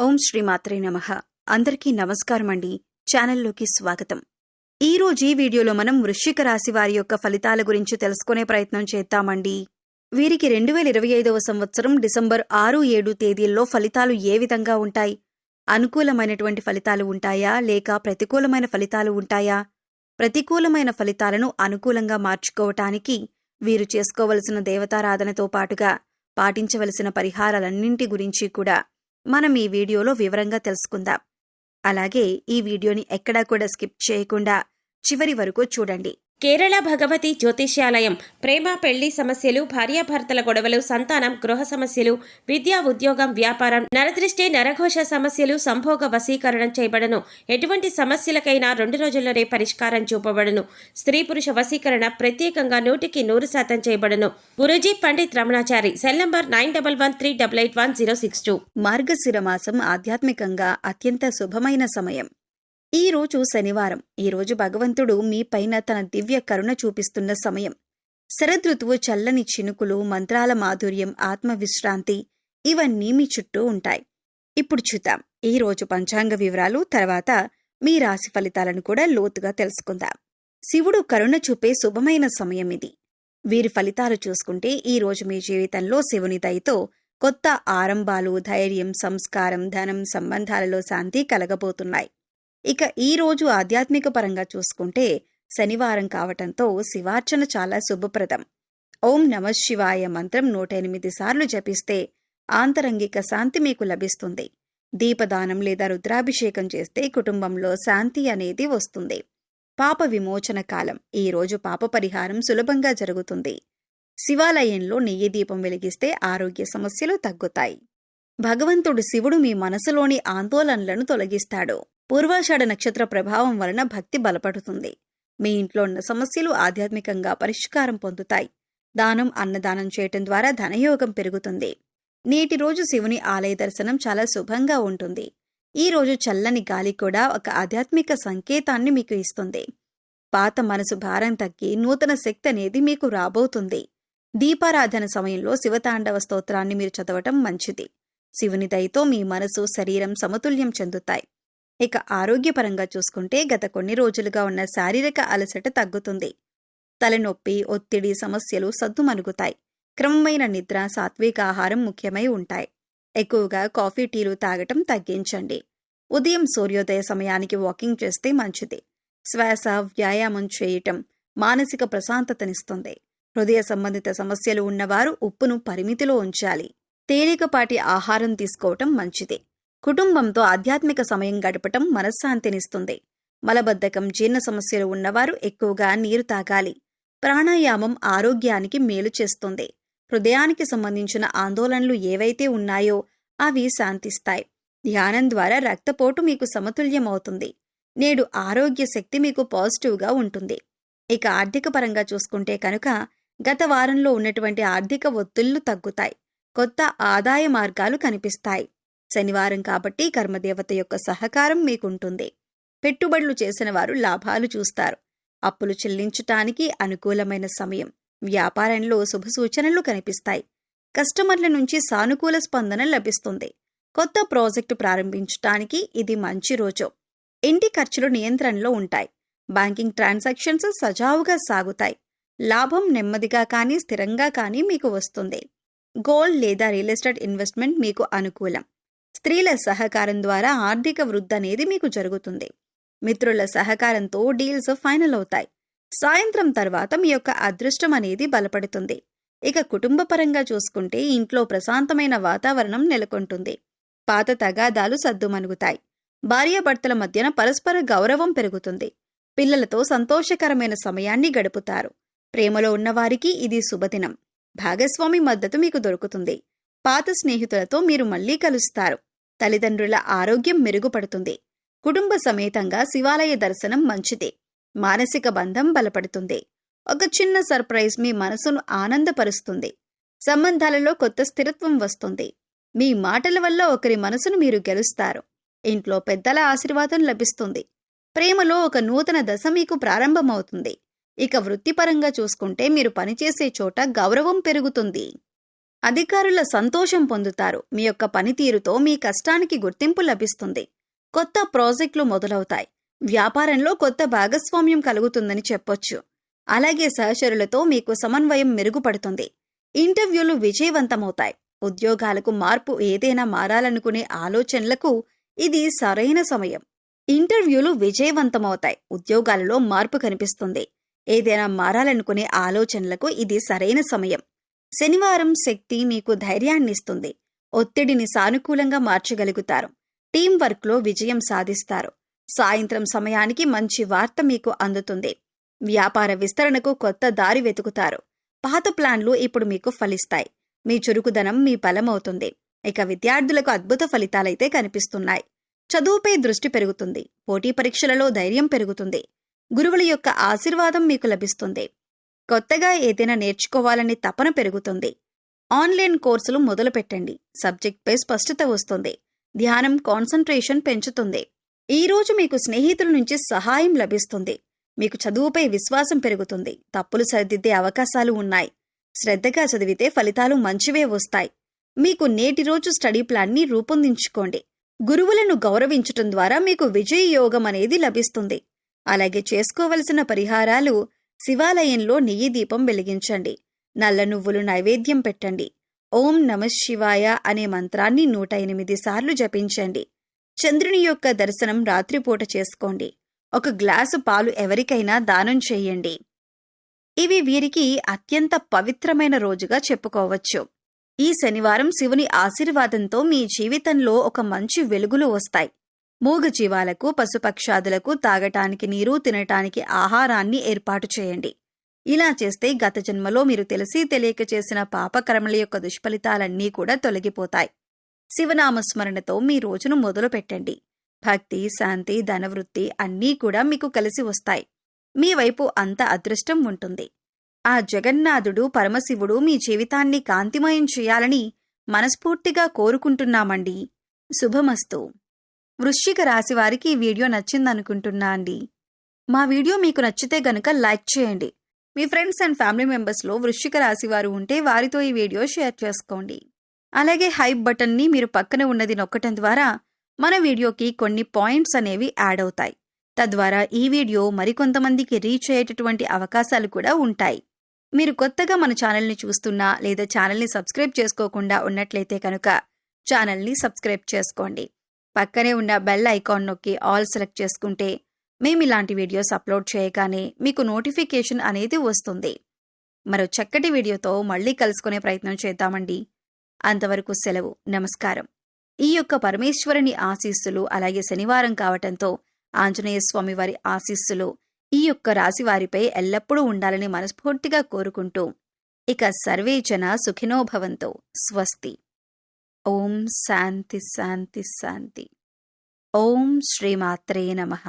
ఓం శ్రీమాత్రే నమః. అందరికీ నమస్కారమండి. ఛానల్లోకి స్వాగతం. ఈరోజు ఈ వీడియోలో మనం వృశ్చిక రాశి వారి యొక్క ఫలితాల గురించి తెలుసుకునే ప్రయత్నం చేద్దామండి. వీరికి 2025వ సంవత్సరం డిసెంబర్ 6-7 తేదీల్లో ఫలితాలు ఏ విధంగా ఉంటాయి? అనుకూలమైనటువంటి ఫలితాలు ఉంటాయా లేక ప్రతికూలమైన ఫలితాలు ఉంటాయా? ప్రతికూలమైన ఫలితాలను అనుకూలంగా మార్చుకోవటానికి వీరు చేసుకోవలసిన దేవతారాధనతో పాటుగా పాటించవలసిన పరిహారాలన్నింటి గురించి కూడా మనం ఈ వీడియోలో వివరంగా తెలుసుకుందాం. అలాగే ఈ వీడియోని ఎక్కడా కూడా స్కిప్ చేయకుండా చివరి వరకు చూడండి. కేరళ భగవతి జ్యోతిష్యాలయం ప్రేమ పెళ్లి సమస్యలు, భార్యాభర్తల గొడవలు, సంతానం, గృహ సమస్యలు, విద్యా ఉద్యోగం, వ్యాపారం, నరదృష్టి, నరఘోష సమస్యలు, సంభోగ వశీకరణం చేయబడను. ఎటువంటి సమస్యలకైనా 2 రోజుల్లోనే పరిష్కారం చూపబడను. స్త్రీ పురుష వశీకరణ ప్రత్యేకంగా 100% చేయబడను. గురూజీ పండిత్ రమణాచారి. Cell number 9138881062. మార్గశిర మాసం ఆధ్యాత్మికంగా అత్యంత శుభమైన సమయం. ఈ రోజు శనివారం. ఈ రోజు భగవంతుడు మీ పైన తన దివ్య కరుణ చూపిస్తున్న సమయం. శరదృతువు చల్లని చినుకులు, మంత్రాల మాధుర్యం, ఆత్మవిశ్రాంతి ఇవన్నీ మీ చుట్టూ ఉంటాయి. ఇప్పుడు చూద్దాం ఈ రోజు పంచాంగ వివరాలు, తర్వాత మీ రాశి ఫలితాలను కూడా లోతుగా తెలుసుకుందాం. శివుడు కరుణ చూపే శుభమైన సమయం ఇది. వీరి ఫలితాలు చూసుకుంటే ఈ రోజు మీ జీవితంలో శివుని దయతో కొత్త ఆరంభాలు, ధైర్యం, సంస్కారం, ధనం, సంబంధాలలో శాంతి కలగబోతున్నాయి. ఇక ఈ రోజు ఆధ్యాత్మిక పరంగా చూసుకుంటే శనివారం కావటంతో శివార్చన చాలా శుభప్రదం. ఓం నమః శివాయ మంత్రం 108 సార్లు జపిస్తే ఆంతరంగిక శాంతి మీకు లభిస్తుంది. దీపదానం లేదా రుద్రాభిషేకం చేస్తే కుటుంబంలో శాంతి అనేది వస్తుంది. పాప విమోచన కాలం. ఈ రోజు పాప పరిహారం సులభంగా జరుగుతుంది. శివాలయంలో నెయ్యి దీపం వెలిగిస్తే ఆరోగ్య సమస్యలు తగ్గుతాయి. భగవంతుడు శివుడు మీ మనసులోని ఆందోళనలను తొలగిస్తాడు. పూర్వాషాఢ నక్షత్ర ప్రభావం వలన భక్తి బలపడుతుంది. మీ ఇంట్లో ఉన్న సమస్యలు ఆధ్యాత్మికంగా పరిష్కారం పొందుతాయి. దానం, అన్నదానం చేయటం ద్వారా ధనయోగం పెరుగుతుంది. నేటి రోజు శివుని ఆలయ దర్శనం చాలా శుభంగా ఉంటుంది. ఈ రోజు చల్లని గాలి కూడా ఒక ఆధ్యాత్మిక సంకేతాన్ని మీకు ఇస్తుంది. పాత మనసు భారం తగ్గి నూతన శక్తి అనేది మీకు రాబోతుంది. దీపారాధన సమయంలో శివతాండవ స్తోత్రాన్ని మీరు చదవటం మంచిది. శివుని దయతో మీ మనసు, శరీరం సమతుల్యం చెందుతాయి. ఇక ఆరోగ్యపరంగా చూసుకుంటే గత కొన్ని రోజులుగా ఉన్న శారీరక అలసట తగ్గుతుంది. తలనొప్పి, ఒత్తిడి సమస్యలు సద్దుమణుగుతాయి. క్రమమైన నిద్ర, సాత్విక ఆహారం ముఖ్యమై ఉంటాయి. ఎక్కువగా కాఫీ, టీలు తాగటం తగ్గించండి. ఉదయం సూర్యోదయ సమయానికి వాకింగ్ చేస్తే మంచిది. శ్వాస వ్యాయామం చేయటం మానసిక ప్రశాంతతనిస్తుంది. హృదయ సంబంధిత సమస్యలు ఉన్నవారు ఉప్పును పరిమితిలో ఉంచాలి. తేలికపాటి ఆహారం తీసుకోవటం మంచిది. కుటుంబంతో ఆధ్యాత్మిక సమయం గడపటం మనశ్శాంతినిస్తుంది. మలబద్ధకం, జీర్ణ సమస్యలు ఉన్నవారు ఎక్కువగా నీరు తాగాలి. ప్రాణాయామం ఆరోగ్యానికి మేలు చేస్తుంది. హృదయానికి సంబంధించిన ఆందోళనలు ఏవైతే ఉన్నాయో అవి శాంతిస్తాయి. ధ్యానం ద్వారా రక్తపోటు మీకు సమతుల్యమవుతుంది. నేడు ఆరోగ్య శక్తి మీకు పాజిటివ్గా ఉంటుంది. ఇక ఆర్థిక పరంగా చూసుకుంటే కనుక గత వారంలో ఉన్నటువంటి ఆర్థిక ఒత్తిళ్లు తగ్గుతాయి. కొత్త ఆదాయ మార్గాలు కనిపిస్తాయి. శనివారం కాబట్టి కర్మదేవత యొక్క సహకారం మీకుంటుంది. పెట్టుబడులు చేసిన వారు లాభాలు చూస్తారు. అప్పులు చెల్లించటానికి అనుకూలమైన సమయం. వ్యాపారంలో శుభ సూచనలు కనిపిస్తాయి. కస్టమర్ల నుంచి సానుకూల స్పందన లభిస్తుంది. కొత్త ప్రాజెక్టు ప్రారంభించటానికి ఇది మంచి రోజు. ఇంటి ఖర్చులు నియంత్రణలో ఉంటాయి. బ్యాంకింగ్ ట్రాన్సాక్షన్స్ సజావుగా సాగుతాయి. లాభం నెమ్మదిగా కానీ స్థిరంగా కానీ మీకు వస్తుంది. గోల్డ్ లేదా రియల్ ఎస్టేట్ ఇన్వెస్ట్మెంట్ మీకు అనుకూలం. స్త్రీల సహకారం ద్వారా ఆర్థిక వృద్ధి అనేది మీకు జరుగుతుంది. మిత్రుల సహకారంతో డీల్స్ ఫైనల్ అవుతాయి. సాయంత్రం తర్వాత మీ యొక్క అదృష్టం అనేది బలపడుతుంది. ఇక కుటుంబ పరంగా చూసుకుంటే ఇంట్లో ప్రశాంతమైన వాతావరణం నెలకొంటుంది. పాత తగాదాలు సద్దుమణుగుతాయి. భార్యాభర్తల మధ్యన పరస్పర గౌరవం పెరుగుతుంది. పిల్లలతో సంతోషకరమైన సమయాన్ని గడుపుతారు. ప్రేమలో ఉన్నవారికి ఇది శుభదినం. భాగస్వామి మద్దతు మీకు దొరుకుతుంది. పాత స్నేహితులతో మీరు మళ్లీ కలుస్తారు. తల్లిదండ్రుల ఆరోగ్యం మెరుగుపడుతుంది. కుటుంబ సమేతంగా శివాలయ దర్శనం మంచిది. మానసిక బంధం బలపడుతుంది. ఒక చిన్న సర్ప్రైజ్ మీ మనసును ఆనందపరుస్తుంది. సంబంధాలలో కొత్త స్థిరత్వం వస్తుంది. మీ మాటల వల్ల ఒకరి మనసును మీరు గెలుస్తారు. ఇంట్లో పెద్దల ఆశీర్వాదం లభిస్తుంది. ప్రేమలో ఒక నూతన దశ మీకు ప్రారంభమవుతుంది. ఇక వృత్తిపరంగా చూసుకుంటే మీరు పనిచేసే చోట గౌరవం పెరుగుతుంది. అధికారుల సంతోషం పొందుతారు. మీ యొక్క పనితీరుతో మీ కష్టానికి గుర్తింపు లభిస్తుంది. కొత్త ప్రాజెక్టులు మొదలవుతాయి. వ్యాపారంలో కొత్త భాగస్వామ్యం కలుగుతుందని చెప్పొచ్చు. అలాగే సహచరులతో మీకు సమన్వయం మెరుగుపడుతుంది. ఇంటర్వ్యూలు విజయవంతమవుతాయి. ఉద్యోగాలకు మార్పు ఏదైనా మారాలనుకునే ఆలోచనలకు ఇది సరైన సమయం. ఇంటర్వ్యూలు విజయవంతమవుతాయి. ఉద్యోగాలలో మార్పు కనిపిస్తుంది. ఏదైనా మారాలనుకునే ఆలోచనలకు ఇది సరైన సమయం. శనివారం శక్తి మీకు ధైర్యాన్నిస్తుంది. ఒత్తిడిని సానుకూలంగా మార్చగలుగుతారు. టీం వర్క్లో విజయం సాధిస్తారు. సాయంత్రం సమయానికి మంచి వార్త మీకు అందుతుంది. వ్యాపార విస్తరణకు కొత్త దారి వెతుకుతారు. పాత ప్లాన్లు ఇప్పుడు మీకు ఫలిస్తాయి. మీ చురుకుదనం మీ బలమవుతుంది. ఇక విద్యార్థులకు అద్భుత ఫలితాలైతే కనిపిస్తున్నాయి. చదువుపై దృష్టి పెరుగుతుంది. పోటీ పరీక్షలలో ధైర్యం పెరుగుతుంది. గురువుల యొక్క ఆశీర్వాదం మీకు లభిస్తుంది. కొత్తగా ఏదైనా నేర్చుకోవాలని తపన పెరుగుతుంది. ఆన్లైన్ కోర్సులు మొదలుపెట్టండి. సబ్జెక్ట్పై స్పష్టత వస్తుంది. ధ్యానం కాన్సంట్రేషన్ పెంచుతుంది. ఈరోజు మీకు స్నేహితుల నుంచి సహాయం లభిస్తుంది. మీకు చదువుపై విశ్వాసం పెరుగుతుంది. తప్పులు సరిదిద్దే అవకాశాలు ఉన్నాయి. శ్రద్ధగా చదివితే ఫలితాలు మంచివే వస్తాయి. మీకు నేటి రోజు స్టడీ ప్లాన్ని రూపొందించుకోండి. గురువులను గౌరవించటం ద్వారా మీకు విజయ యోగం అనేది లభిస్తుంది. అలాగే చేసుకోవలసిన పరిహారాలు: శివాలయంలో నెయ్యి దీపం వెలిగించండి. నల్ల నువ్వులు నైవేద్యం పెట్టండి. ఓం నమః శివాయ అనే మంత్రాన్ని 108 సార్లు జపించండి. చంద్రుని యొక్క దర్శనం రాత్రిపూట చేసుకోండి. ఒక గ్లాసు పాలు ఎవరికైనా దానం చెయ్యండి. ఇవి వీరికి అత్యంత పవిత్రమైన రోజుగా చెప్పుకోవచ్చు. ఈ శనివారం శివుని ఆశీర్వాదంతో మీ జీవితంలో ఒక మంచి వెలుగులు వస్తాయి. మూగజీవాలకు, పశుపక్షాదులకు తాగటానికి నీరు, తినటానికి ఆహారాన్ని ఏర్పాటు చేయండి. ఇలా చేస్తే గత జన్మలో మీరు తెలిసి తెలియక చేసిన పాపకర్మల యొక్క దుష్ఫలితాలన్నీ కూడా తొలగిపోతాయి. శివనామస్మరణతో మీ రోజును మొదలు పెట్టండి. భక్తి, శాంతి, ధనవృద్ధి అన్నీ కూడా మీకు కలిసి వస్తాయి. మీ వైపు అంత అదృష్టం ఉంటుంది. ఆ జగన్నాథుడు పరమశివుడు మీ జీవితాన్ని కాంతిమయం చేయాలని మనస్ఫూర్తిగా కోరుకుంటున్నామండి. శుభమస్తు. వృశ్చిక రాశి వారికి ఈ వీడియో నచ్చిందనుకుంటున్నా అండి. మా వీడియో మీకు నచ్చితే గనుక లైక్ చేయండి. మీ ఫ్రెండ్స్ అండ్ ఫ్యామిలీ మెంబర్స్లో వృశ్చిక రాశి వారు ఉంటే వారితో ఈ వీడియో షేర్ చేసుకోండి. అలాగే హైప్ బటన్ని మీరు పక్కన ఉన్నది నొక్కటం ద్వారా మన వీడియోకి కొన్ని పాయింట్స్ అనేవి యాడ్ అవుతాయి. తద్వారా ఈ వీడియో మరికొంతమందికి రీచ్ అయ్యేటటువంటి అవకాశాలు కూడా ఉంటాయి. మీరు కొత్తగా మన ఛానల్ని చూస్తున్నా లేదా ఛానల్ని సబ్స్క్రైబ్ చేసుకోకుండా ఉన్నట్లయితే కనుక ఛానల్ని సబ్స్క్రైబ్ చేసుకోండి. పక్కనే ఉన్న బెల్ ఐకాన్ నొక్కి ఆల్ సెలెక్ట్ చేసుకుంటే మేము ఇలాంటి వీడియోస్ అప్లోడ్ చేయగానే మీకు నోటిఫికేషన్ అనేది వస్తుంది. మరో చక్కటి వీడియోతో మళ్ళీ కలుసుకునే ప్రయత్నం చేద్దామండి. అంతవరకు సెలవు. నమస్కారం. ఈ యొక్క పరమేశ్వరుని ఆశీస్సులు, అలాగే శనివారం కావటంతో ఆంజనేయ స్వామి వారి ఆశీస్సులు ఈ యొక్క రాశి వారిపై ఎల్లప్పుడూ ఉండాలని మనస్ఫూర్తిగా కోరుకుంటూ ఇక సర్వే జన సుఖినో భవంతు. స్వస్తి. ఓం శాంతి శాంతి శాంతి. ఓం శ్రీమాత్రే నమః.